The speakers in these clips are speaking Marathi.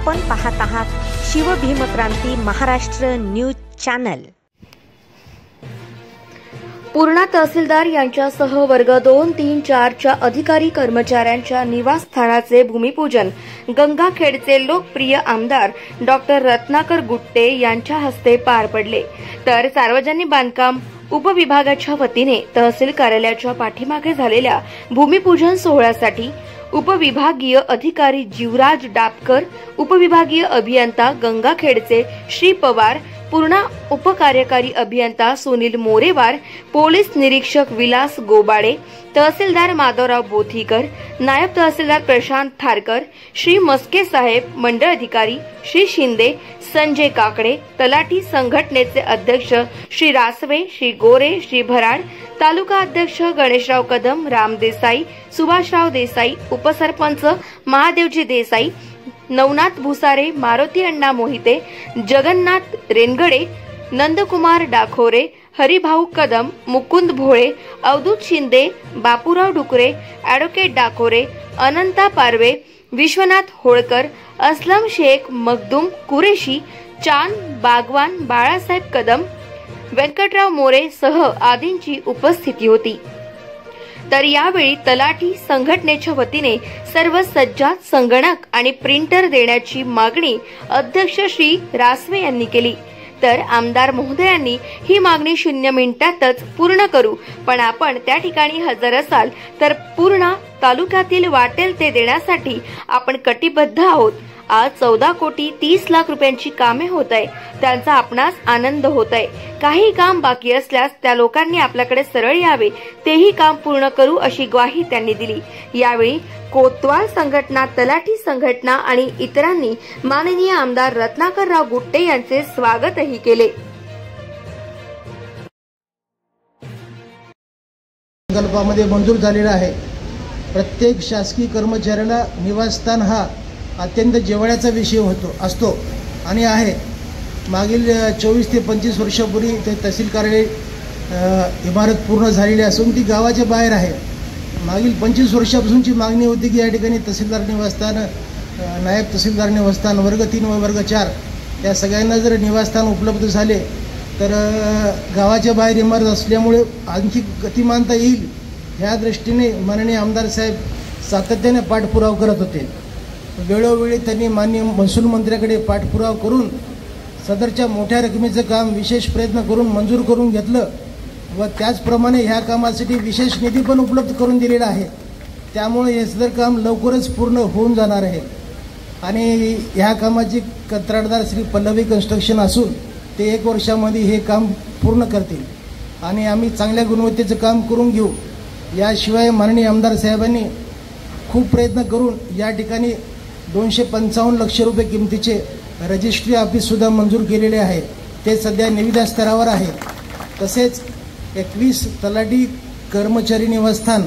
आपण पाहत आहात शिवभीमक्रांती महाराष्ट्र न्यूज चॅनल। पूर्णा तहसीलदार यांच्यासह वर्ग 2, 3, 4 च्या अधिकारी कर्मचाऱ्यांच्या निवासस्थानाचे भूमिपूजन गंगाखेडचे लोकप्रिय आमदार डॉक्टर रत्नाकर गुट्टे यांच्या हस्ते पार पडले। तर सार्वजनिक बांधकाम उपविभागाच्या वतीने तहसील कार्यालयाच्या पाठीमागे झालेल्या भूमिपूजन सोहळ्यासाठी उपविभागीय अधिकारी जीवराज डापकर, उपविभागीय अभियंता गंगाखेडचे श्री पवार, पूर्णा उपकार्यकारी अभियंता सुनील मोरेवार, पोलीस निरीक्षक विलास गोबाडे, तहसीलदार माधवराव बोथीकर, नायब तहसीलदार प्रशांत थारकर, श्री मस्के साहेब, मंडळ अधिकारी श्री शिंदे, संजय काकडे, तलाठी संघटनेचे अध्यक्ष श्री रासवे, श्री गोरे, श्री भराड, तालुका अध्यक्ष गणेशराव कदम, राम देसाई, सुभाषराव देसाई, उपसरपंच महादेवजी देसाई, नवनाथ भुसारे, मारुती अण्णा मोहिते, जगन्नाथ रेनगडे, नंदकुमार डाखोरे, हरिभाऊ कदम, मुकुंद भोळे, अवधूत शिंदे, बापूराव डुकरे, ॲडव्होकेट डाखोरे, अनंता पारवे, विश्वनाथ होळकर, असलम शेख, मखदूम कुरेशी, चांद बागवान, बाळासाहेब कदम, व्यंकटराव मोरे सह आदींची उपस्थिती होती। तर यावेळी तलाठी संघटनेच्या वतीने सर्व सज्जाद संगणक आणि प्रिंटर देण्याची मागणी अध्यक्ष श्री रासवे यांनी केली। तर आमदार महोदयांनी ही मागणी 0 मिनिटातच पूर्ण करू, पण आपण त्या ठिकाणी हजर असाल तर पूर्ण तालुक्यातील वाटेल ते देण्यासाठी आपण कटिबद्ध आहोत। आज 14 कोटी 30 लाख रुपयांची कामे होत आहे, त्यांचा आपणास आनंद होत आहे। काही काम बाकी असल्यास त्या लोकांनी आपल्याकडे सरळ यावे, तेही काम पूर्ण करू अशी ग्वाही त्यांनी दिली। यावेळी कोतवाल संघटना, तलाठी संघटना आणि इतरांनी माननीय आमदार रत्नाकरराव गुट्टे यांचे स्वागतही केले। संकल्पामध्ये मंजूर झालेला आहे। प्रत्येक शासकीय कर्मचाऱ्याला निवासस्थान हा अत्यंत जिव्हाळ्याचा विषय असतो आणि आहे। मागील 24 ते 25 वर्षापूर्वी ते तहसील कार्यालय इमारत पूर्ण झालेली असून ती गावाच्या बाहेर आहे। मागील 25 वर्षापासूनची मागणी होती की या ठिकाणी तहसीलदार निवासस्थान, नायब तहसीलदार निवासस्थान, वर्ग 3 व वर्ग 4 या सगळ्यांना जर निवासस्थान उपलब्ध झाले तर गावाच्या बाहेर इमारत असल्यामुळे आणखी गतिमानता येईल, ह्या दृष्टीने माननीय आमदार साहेब सातत्याने पाठपुरावा करत होते। वेळोवेळी त्यांनी माननीय महसूल मंत्र्याकडे पाठपुरावा करून सदरच्या मोठ्या रकमेचं काम विशेष प्रयत्न करून मंजूर करून घेतलं व त्याचप्रमाणे ह्या कामासाठी विशेष निधी पण उपलब्ध करून दिलेला आहे। त्यामुळे हे सदर काम लवकरच पूर्ण होऊन जाणार आहे आणि ह्या कामाची कंत्राटदार श्री पल्लवी कन्स्ट्रक्शन असून ते 1 वर्षामध्ये हे काम पूर्ण करतील आणि आम्ही चांगल्या गुणवत्तेचं काम करून घेऊ। याशिवाय माननीय आमदार साहेबांनी खूप प्रयत्न करून या ठिकाणी 255 लाख रुपये किमतीचे रजिस्ट्री ऑफिससुद्धा मंजूर केलेले आहे, ते सध्या निविदा स्तरावर आहे। तसेच 21 तलाठी कर्मचारी निवासस्थान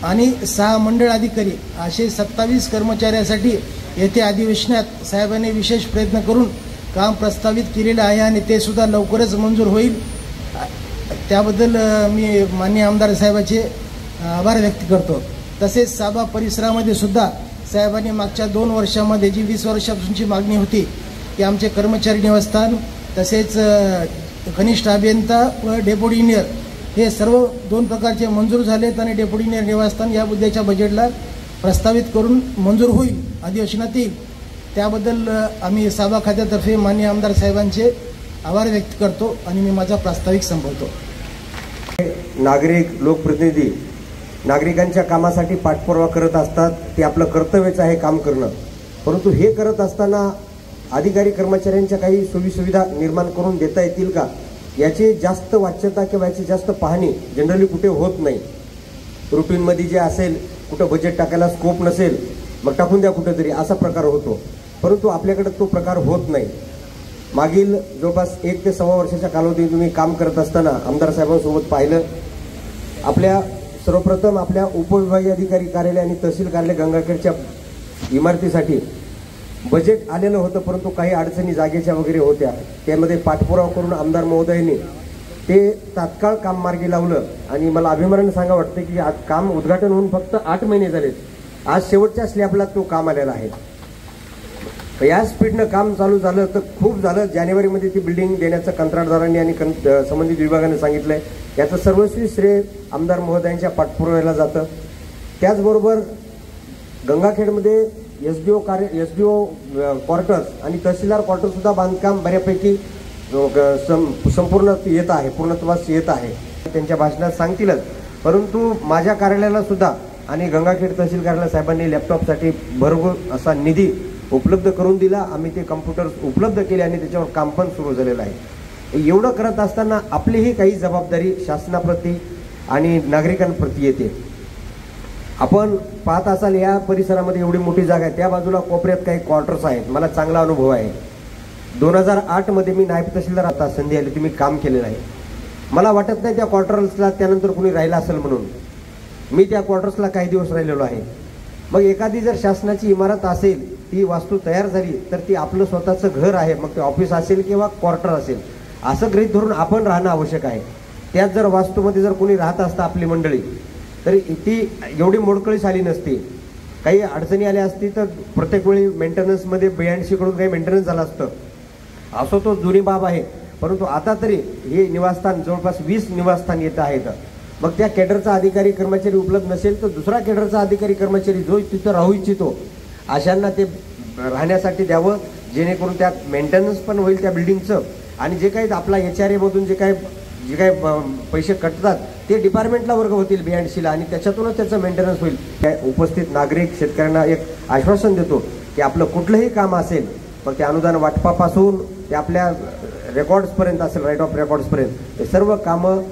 आणि 6 मंडळ अधिकारी असे 27 कर्मचाऱ्यांसाठी येथे अधिवेशनात साहेबांनी विशेष प्रयत्न करून काम प्रस्तावित केलेलं आहे आणि ते सुद्धा लवकरच मंजूर होईल। त्याबद्दल मी माननीय आमदार साहेबांचे आभार व्यक्त करतो। तसेच साबा परिसरामध्ये सुद्धा साहेबांनी मागच्या 2 वर्षामध्ये जी 20 वर्षापासूनची मागणी होती की आमचे कर्मचारी निवासस्थान तसेच कनिष्ठ अभियंता व डेप्युटी इंजिनियर हे सर्व 2 प्रकारचे मंजूर झालेत आणि डेप्युटी इंजिनियर निवासस्थान या मुद्द्याच्या बजेटला प्रस्तावित करून मंजूर होईल, अधिवेशनात येईल। त्याबद्दल आम्ही साबा खात्यातर्फे माननीय आमदार साहेबांचे आभार व्यक्त करतो आणि मी माझा प्रास्ताविक संपवतो। नागरिक, लोकप्रतिनिधी नागरिकांच्या कामासाठी पाठपुरावा करत असतात, ते आपलं कर्तव्यच आहे काम करणं। परंतु हे करत असताना अधिकारी कर्मचाऱ्यांच्या काही सोयीसुविधा निर्माण करून देता येतील का, याची जास्त वाच्यता किंवा याची जास्त पाहणी जनरली कुठे होत नाही। रुटीनमध्ये जे असेल, कुठं बजेट टाकायला स्कोप नसेल मग टाकून द्या कुठेतरी, असा प्रकार होतो। परंतु आपल्याकडे तो प्रकार होत नाही। मागील जवळपास 1 ते 1.25 वर्षाच्या कालावधीत तुम्ही काम करत असताना आमदार साहेबांसोबत पाहिलं, आपल्या सर्वप्रथम आपल्या उपविभागीय अधिकारी कार्यालय आणि तहसील कार्यालय गंगाखेडच्या इमारतीसाठी बजेट आलेलं होतं, परंतु काही अडचणी जागेच्या वगैरे होत्या। त्यामध्ये पाठपुरावा करून आमदार महोदयांनी ते तात्काळ काम मार्गी लावलं आणि मला अभिमानाने सांगा वाटतं की आज काम उद्घाटन होऊन फक्त 8 महिने झालेत, आज शेवटच्या स्लॅबला तो काम आलेला आहे। या स्पीडनं काम चालू झालं तर खूप झालं. जानेवारीमध्ये ती बिल्डिंग देण्याचं कंत्राटदारांनी आणि संबंधित विभागाने सांगितलंय. याचं सर्वस्वी श्रेय आमदार महोदयांच्या पाठपुराव्याला जातं. त्याचबरोबर गंगाखेडमध्ये एसडीओ क्वार्टर्स आणि तहसीलदार क्वार्टर सुद्धा बांधकाम बऱ्यापैकी संपूर्ण येत आहे, पूर्णत्वास येत आहे. त्यांच्या भाषणात सांगतीलच. परंतु माझ्या कार्यालयाला सुद्धा आणि गंगाखेड तहसील कार्यालय साहेबांनी लॅपटॉपसाठी भरपूर असा निधी उपलब्ध करून दिला. आम्ही ते कम्प्युटर्स उपलब्ध केले आणि त्याच्यावर काम पण सुरू झालेलं आहे. एवढं करत असताना आपलीही काही जबाबदारी शासनाप्रती आणि नागरिकांप्रती येते. आपण पाहत असाल या परिसरामध्ये एवढी मोठी जागा आहे, त्या बाजूला कोपऱ्यात काही क्वार्टर्स आहेत. मला चांगला अनुभव आहे. 2008 मध्ये मी नायब तहसीलदार आता संधी आली होती, मी काम केलेलं आहे. मला वाटत नाही त्या क्वार्टर्सला त्यानंतर कुणी राहिला असेल म्हणून. मी त्या क्वार्टर्सला काही दिवस राहिलेलो आहे. मग एखादी जर शासनाची इमारत असेल, ती वास्तू तयार झाली तर ती आपलं स्वतःचं घर आहे, मग ते ऑफिस असेल किंवा क्वार्टर असेल, असं गृहीत धरून आपण राहणं आवश्यक आहे. त्यात जर वास्तूमध्ये जर कोणी राहत असतं आपली मंडळी, तरी ती एवढी मोडकळीस आली नसती. काही अडचणी आल्या असती तर प्रत्येक वेळी मेंटेनन्समध्ये BNC कडून काही मेंटेनन्स झालं असतं. असं तो जुनी बाब आहे. परंतु आता तरी हे निवासस्थान जवळपास 20 निवासस्थान येत आहेत. मग त्या केडरचा अधिकारी कर्मचारी उपलब्ध नसेल तर दुसरा केडरचा अधिकारी कर्मचारी जो तिथं राहू इच्छितो अशांना ते राहण्यासाठी द्यावं, जेणेकरून त्यात मेंटेनन्स पण होईल त्या बिल्डिंगचं. आणि जे काही आपला HRA मधून जे काही पैसे कटतात ते डिपार्टमेंटला वर्ग होतील BNCला आणि त्याच्यातूनच त्याचं मेंटेनन्स होईल. उपस्थित नागरिक शेतकऱ्यांना एक आश्वासन देतो की आपलं कुठलंही काम असेल, मग ते अनुदान वाटपापासून ते आपल्या रेकॉर्ड्सपर्यंत असेल, राईट ऑफ रेकॉर्ड्सपर्यंत, हे सर्व कामं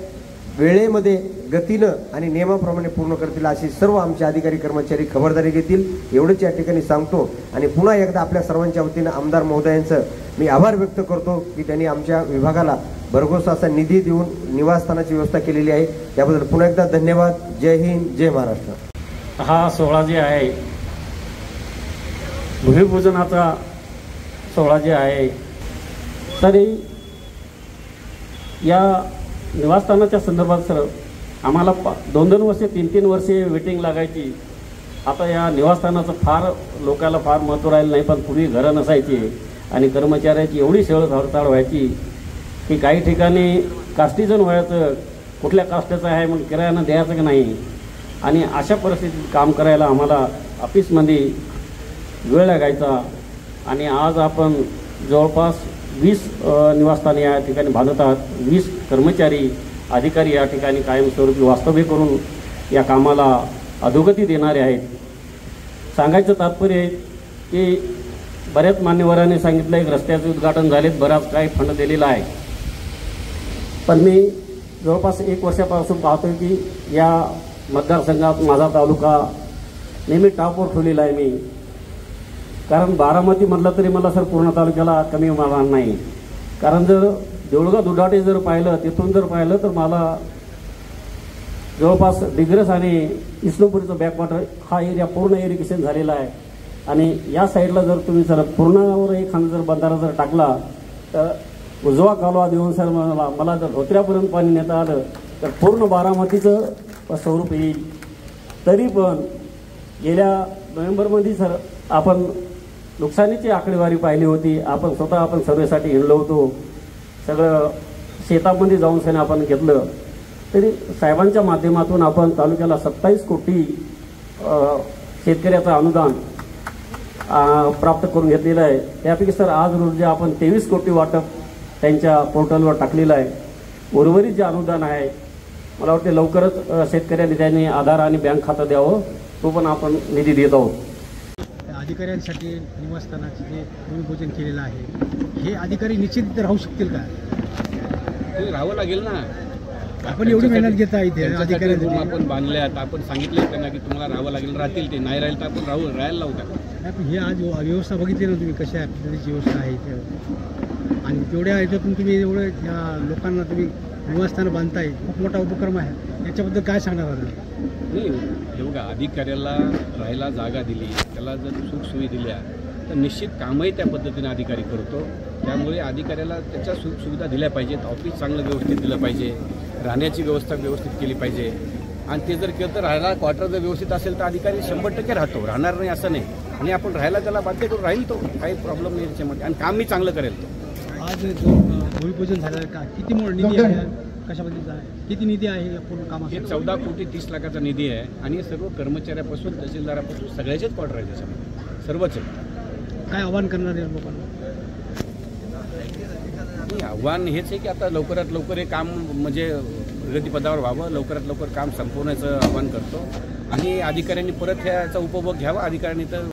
वेळेमध्ये गतीनं आणि नियमाप्रमाणे पूर्ण करतील अशी सर्व आमचे अधिकारी कर्मचारी खबरदारी घेतील, एवढंच या ठिकाणी सांगतो. आणि पुन्हा एकदा आपल्या सर्वांच्या वतीनं आमदार महोदयांचं मी आभार व्यक्त करतो की त्यांनी आमच्या विभागाला भरघोस असा निधी देऊन निवासस्थानाची व्यवस्था केलेली आहे. त्याबद्दल पुन्हा एकदा धन्यवाद. जय हिंद, जय महाराष्ट्र. हा सोहळा जे आहे, भूमिपूजनाचा सोहळा जे आहे, तरी या निवासस्थानाच्या संदर्भात सर आम्हाला 2-2 वर्षे 3-3 वर्षे वेटिंग लागायची. आता या निवासस्थानाचं फार लोकांना फार महत्त्व राहिलं नाही. पण पूर्वी घरं नसायची आणि कर्मचाऱ्याची एवढी शेळसाळ व्हायची की काही ठिकाणी कास्टिजन व्हायचं, कुठल्या कास्टाचं आहे मग किरायानं द्यायचं की नाही. आणि अशा परिस्थितीत काम करायला आम्हाला ऑफिसमध्ये वेळ लागायचा. आणि आज आपण जवळपास 20 निवासस्थाने या ठिकाणी बांधत आहात. 20 कर्मचारी अधिकारी या ठिकाणी कायमस्वरूपी वास्तव्य करून या कामाला अधोगती देणारे आहेत. सांगायचं तात्पर्य आहे की बऱ्याच मान्यवरांनी सांगितलं एक रस्त्याचे उद्घाटन झालेत, बराच काही फंड दिलेला आहे. पण मी जवळपास 1 वर्षापासून पाहतोय की या मतदारसंघात माझा तालुका नेहमी टॉपवर ठेवलेला आहे मी. कारण बारामती म्हटलं तरी मला सर पूर्ण तालुक्याला कमी होणार नाही. कारण जर देऊळगाव दुधाटे जर पाहिलं, तिथून जर पाहिलं तर मला जवळपास दिग्रस आणि इस्लामपूरचं बॅकवॉटर हा एरिया पूर्ण इरिगेशन झालेला आहे. आणि या साईडला जर तुम्ही सर पूर्णावर एखादा जर बंधारा जर टाकला तर उजवा कालवा देऊन सर मला जर धोत्र्यापर्यंत पाणी नेता आलं तर पूर्ण बारामतीचं स्वरूप येईल. तरी पण गेल्या नोव्हेंबरमध्ये सर आपण नुकसानीची आकडेवारी पाहिली होती. आपण स्वतः सर्वेसाठी हिंडलो होतो, सगळं शेतामध्ये जाऊन सण आपण घेतलं. तरी साहेबांच्या माध्यमातून आपण तालुक्याला 27 कोटी शेतकऱ्याचं अनुदान प्राप्त करून घेतलेलं आहे. त्यापैकी सर आज रोजी आपण 23 कोटी वाटप त्यांच्या पोर्टलवर टाकलेलं आहे. उर्वरित जे अनुदान आहे मला वाटते लवकरच शेतकऱ्यांनी त्यांनी आधार आणि बँक खातं द्यावं, तो पण आपण निधी देत आहोत. अधिकाऱ्यांसाठी निवासस्थानाचे जे भूमिपूजन केलेलं आहे, हे अधिकारी निश्चित राहू शकतील का? राहावं लागेल ना. आपण एवढी मेहनत घेता इथे अधिकाऱ्यांसाठी. आपण बांधल्यात, आपण सांगितलं त्यांना की तुम्हाला राहावं लागेल, राहतील. ते नाही राहील तर आपण राहायला लावतात. हे आज व्यवस्था बघितली ना तुम्ही, कशा पद्धतीची व्यवस्था आहे इथे. आणि तेवढ्या ह्याच्यातून तुम्ही एवढं या लोकांना तुम्ही निवासस्थानं बांधताय, खूप मोठा उपक्रम आहे. याच्याबद्दल काय सांगणार आता? नाही, हे बघा, अधिकाऱ्याला राहायला जागा दिली, त्याला जर सुखसोयी दिल्या तर निश्चित कामही त्या पद्धतीने अधिकारी करतो. त्यामुळे अधिकाऱ्याला त्याच्या सुखसुविधा दिल्या पाहिजेत. ऑफिस चांगलं व्यवस्थित दिलं पाहिजे, राहण्याची व्यवस्था व्यवस्थित केली पाहिजे. आणि ते जर केलं तर राहायला क्वार्टर जर व्यवस्थित असेल तर अधिकारी 100% राहतो, राहणार नाही असं नाही. आणि आपण राहायला त्याला बाध्य करून राहील तो, काही प्रॉब्लेम नाही त्याच्यामध्ये, आणि काम मी चांगलं करेल तो. आज जो भूमिपूजन झालं का किती निधी आहे, कशामध्ये आहे, किती निधी आहे या पूर्ण हे कामासाठी? 14,30,00,000चा निधी आहे आणि सर्व कर्मचाऱ्यापासून तहसीलदारापासून सगळ्याचेच क्वार्टर आहे त्याच्यामध्ये, सर्वच आहे. काय आव्हान करणार आहे लोकांना? आणि आव्हान हेच आहे की आता लवकरात लवकर हे काम म्हणजे प्रगतीपदावर व्हावं, लवकरात लवकर काम संपवण्याचं आव्हान करतो आणि अधिकाऱ्यांनी परत ह्याचा उपभोग घ्यावा. अधिकाऱ्यांनी तर